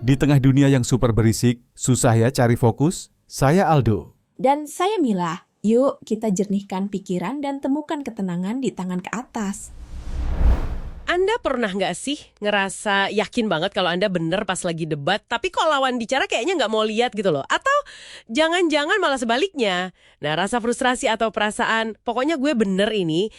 Di tengah dunia yang super berisik, susah ya cari fokus? Saya Aldo. Dan saya Mila. Yuk kita jernihkan pikiran dan temukan ketenangan di tangan ke atas. Anda pernah nggak sih ngerasa yakin banget kalau Anda bener pas lagi debat, tapi kok lawan bicara kayaknya nggak mau lihat gitu loh? Atau jangan-jangan malah sebaliknya. Nah, rasa frustrasi atau perasaan, pokoknya gue bener ini,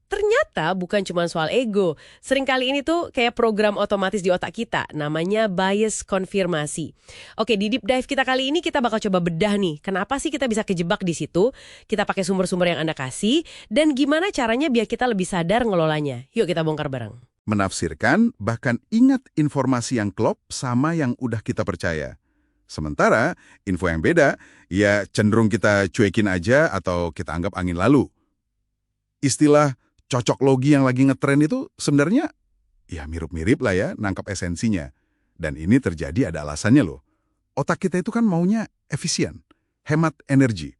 ternyata bukan cuma soal ego. Seringkali ini tuh kayak program otomatis di otak kita, namanya bias konfirmasi. Oke, di deep dive kita kali ini kita bakal coba bedah nih, kenapa sih kita bisa kejebak di situ? Kita pakai sumber-sumber yang Anda kasih, dan gimana caranya biar kita lebih sadar ngelolanya. Yuk kita bongkar bareng. Menafsirkan, bahkan ingat informasi yang klop sama yang udah kita percaya. Sementara, info yang beda, ya cenderung kita cuekin aja atau kita anggap angin lalu. Istilah cocok logi yang lagi ngetren itu sebenarnya ya mirip-mirip lah ya nangkap esensinya. Dan ini terjadi ada alasannya loh. Otak kita itu kan maunya efisien, hemat energi.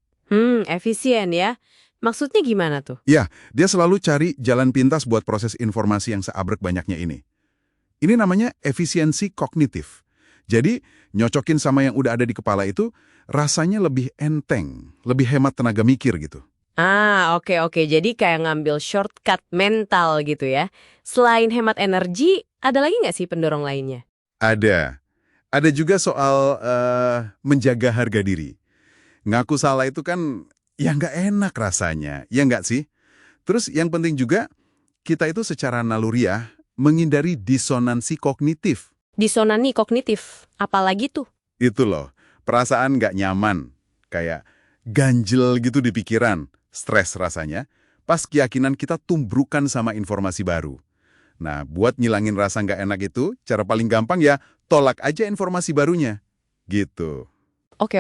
Efisien ya. Maksudnya gimana tuh? Ya, dia selalu cari jalan pintas buat proses informasi yang seabrek banyaknya ini. Ini namanya efisiensi kognitif. Jadi, nyocokin sama yang udah ada di kepala itu rasanya lebih enteng, lebih hemat tenaga mikir gitu. Oke. Jadi kayak ngambil shortcut mental gitu ya. Selain hemat energi, ada lagi nggak sih pendorong lainnya? Ada. Ada juga soal menjaga harga diri. Ngaku salah itu kan ya nggak enak rasanya, ya nggak sih? Terus yang penting juga, kita itu secara naluriah menghindari disonansi kognitif. Disonansi kognitif, apalagi tuh? Itu loh, perasaan nggak nyaman, kayak ganjel gitu di pikiran, stres rasanya, pas keyakinan kita tumbrukan sama informasi baru. Nah, buat ngilangin rasa nggak enak itu, cara paling gampang ya tolak aja informasi barunya. Gitu. Oke.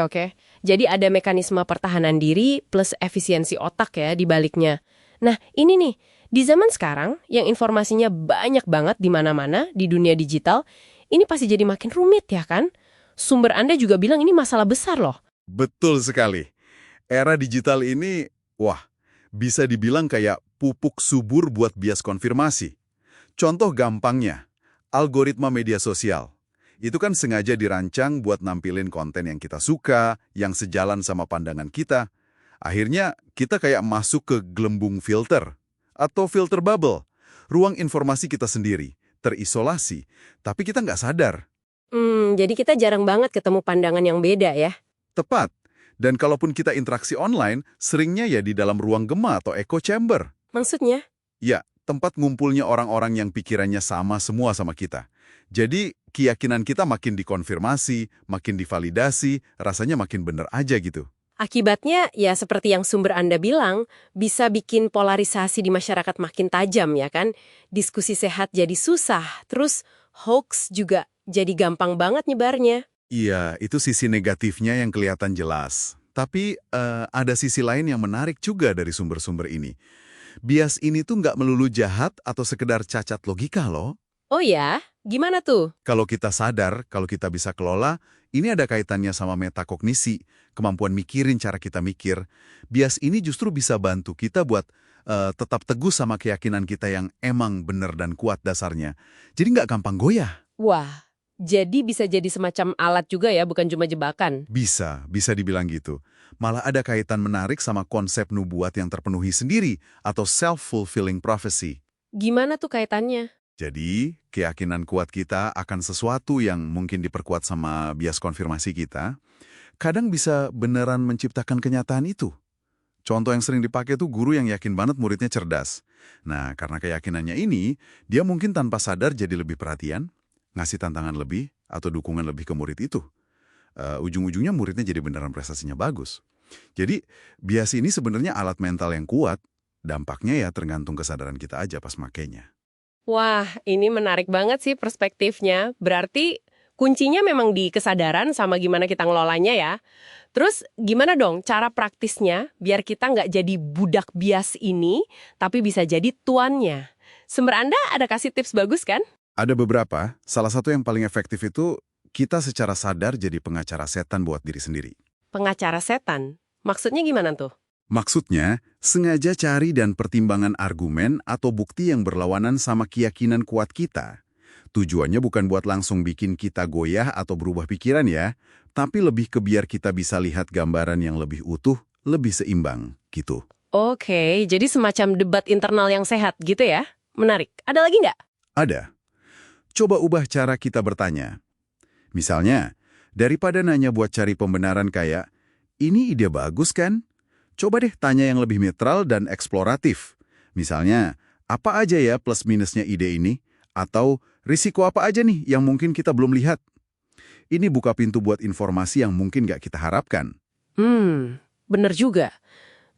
Jadi ada mekanisme pertahanan diri plus efisiensi otak ya di baliknya. Nah, ini nih, di zaman sekarang yang informasinya banyak banget di mana-mana di dunia digital, ini pasti jadi makin rumit ya kan? Sumber Anda juga bilang ini masalah besar loh. Betul sekali. Era digital ini, wah, bisa dibilang kayak pupuk subur buat bias konfirmasi. Contoh gampangnya, algoritma media sosial. Itu kan sengaja dirancang buat nampilin konten yang kita suka, yang sejalan sama pandangan kita. Akhirnya, kita kayak masuk ke gelembung filter atau filter bubble. Ruang informasi kita sendiri, terisolasi, tapi kita nggak sadar. Jadi kita jarang banget ketemu pandangan yang beda ya. Tepat. Dan kalaupun kita interaksi online, seringnya ya di dalam ruang gema atau echo chamber. Maksudnya? Ya, tempat ngumpulnya orang-orang yang pikirannya sama semua sama kita. Jadi, keyakinan kita makin dikonfirmasi, makin divalidasi, rasanya makin bener aja gitu. Akibatnya ya seperti yang sumber Anda bilang, bisa bikin polarisasi di masyarakat makin tajam ya kan? Diskusi sehat jadi susah, terus hoax juga jadi gampang banget nyebarnya. Iya, itu sisi negatifnya yang kelihatan jelas. Tapi ada sisi lain yang menarik juga dari sumber-sumber ini. Bias ini tuh nggak melulu jahat atau sekedar cacat logika loh. Oh ya? Gimana tuh? Kalau kita sadar, kalau kita bisa kelola, ini ada kaitannya sama metakognisi, kemampuan mikirin cara kita mikir. Bias ini justru bisa bantu kita buat tetap teguh sama keyakinan kita yang emang bener dan kuat dasarnya. Jadi nggak gampang goyah. Wah, jadi bisa jadi semacam alat juga ya, bukan cuma jebakan. Bisa dibilang gitu. Malah ada kaitan menarik sama konsep nubuat yang terpenuhi sendiri atau self-fulfilling prophecy. Gimana tuh kaitannya? Jadi, keyakinan kuat kita akan sesuatu yang mungkin diperkuat sama bias konfirmasi kita, kadang bisa beneran menciptakan kenyataan itu. Contoh yang sering dipakai tuh guru yang yakin banget muridnya cerdas. Nah, karena keyakinannya ini, dia mungkin tanpa sadar jadi lebih perhatian, ngasih tantangan lebih, atau dukungan lebih ke murid itu. Ujung-ujungnya muridnya jadi beneran prestasinya bagus. Jadi, bias ini sebenarnya alat mental yang kuat, dampaknya ya tergantung kesadaran kita aja pas makainya. Wah, ini menarik banget sih perspektifnya. Berarti kuncinya memang di kesadaran sama gimana kita ngelolanya ya. Terus gimana dong cara praktisnya biar kita nggak jadi budak bias ini, tapi bisa jadi tuannya? Sumber Anda ada kasih tips bagus kan? Ada beberapa, salah satu yang paling efektif itu kita secara sadar jadi pengacara setan buat diri sendiri. Pengacara setan? Maksudnya gimana tuh? Maksudnya, sengaja cari dan pertimbangan argumen atau bukti yang berlawanan sama keyakinan kuat kita. Tujuannya bukan buat langsung bikin kita goyah atau berubah pikiran ya, tapi lebih ke biar kita bisa lihat gambaran yang lebih utuh, lebih seimbang, gitu. Oke, jadi semacam debat internal yang sehat gitu ya? Menarik. Ada lagi nggak? Ada. Coba ubah cara kita bertanya. Misalnya, daripada nanya buat cari pembenaran kayak, ini ide bagus kan? Coba deh tanya yang lebih netral dan eksploratif. Misalnya, apa aja ya plus minusnya ide ini? Atau risiko apa aja nih yang mungkin kita belum lihat? Ini buka pintu buat informasi yang mungkin nggak kita harapkan. Bener juga.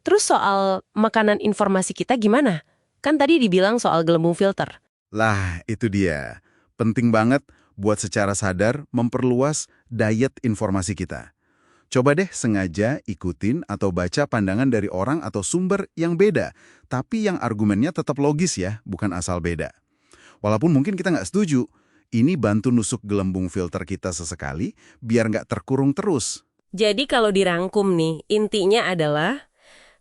Terus soal makanan informasi kita gimana? Kan tadi dibilang soal gelembung filter. Lah, itu dia. Penting banget buat secara sadar memperluas diet informasi kita. Coba deh sengaja ikutin atau baca pandangan dari orang atau sumber yang beda, tapi yang argumennya tetap logis ya, bukan asal beda. Walaupun mungkin kita nggak setuju, ini bantu nusuk gelembung filter kita sesekali biar nggak terkurung terus. Jadi kalau dirangkum nih, intinya adalah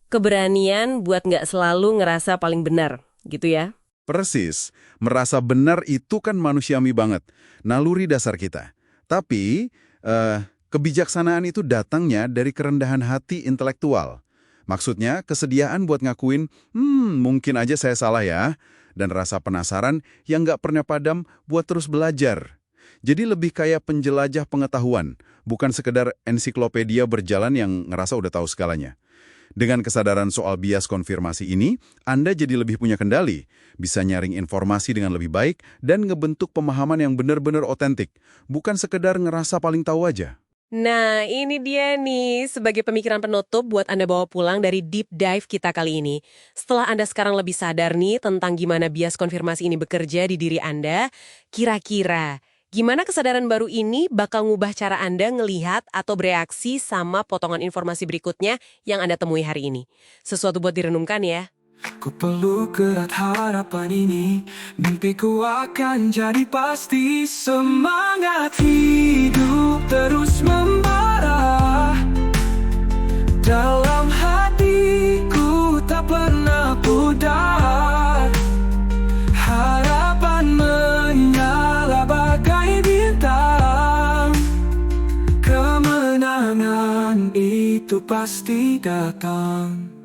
keberanian buat nggak selalu ngerasa paling benar, gitu ya? Persis, merasa benar itu kan manusiawi banget, naluri dasar kita. Tapi, kebijaksanaan itu datangnya dari kerendahan hati intelektual. Maksudnya, kesediaan buat ngakuin, mungkin aja saya salah ya, dan rasa penasaran yang nggak pernah padam buat terus belajar. Jadi lebih kayak penjelajah pengetahuan, bukan sekedar ensiklopedia berjalan yang ngerasa udah tahu segalanya. Dengan kesadaran soal bias konfirmasi ini, Anda jadi lebih punya kendali, bisa nyaring informasi dengan lebih baik, dan ngebentuk pemahaman yang benar-benar otentik, bukan sekedar ngerasa paling tahu aja. Nah, ini dia nih sebagai pemikiran penutup buat Anda bawa pulang dari deep dive kita kali ini. Setelah Anda sekarang lebih sadar nih tentang gimana bias konfirmasi ini bekerja di diri Anda, kira-kira gimana kesadaran baru ini bakal ngubah cara Anda ngelihat atau bereaksi sama potongan informasi berikutnya yang Anda temui hari ini? Sesuatu buat direnungkan ya. Ku peluk erat harapan ini, mimpiku akan jadi pasti. Semangat hidup terus membara, dalam hatiku tak pernah pudar. Harapan menyala bagai bintang, kemenangan itu pasti datang.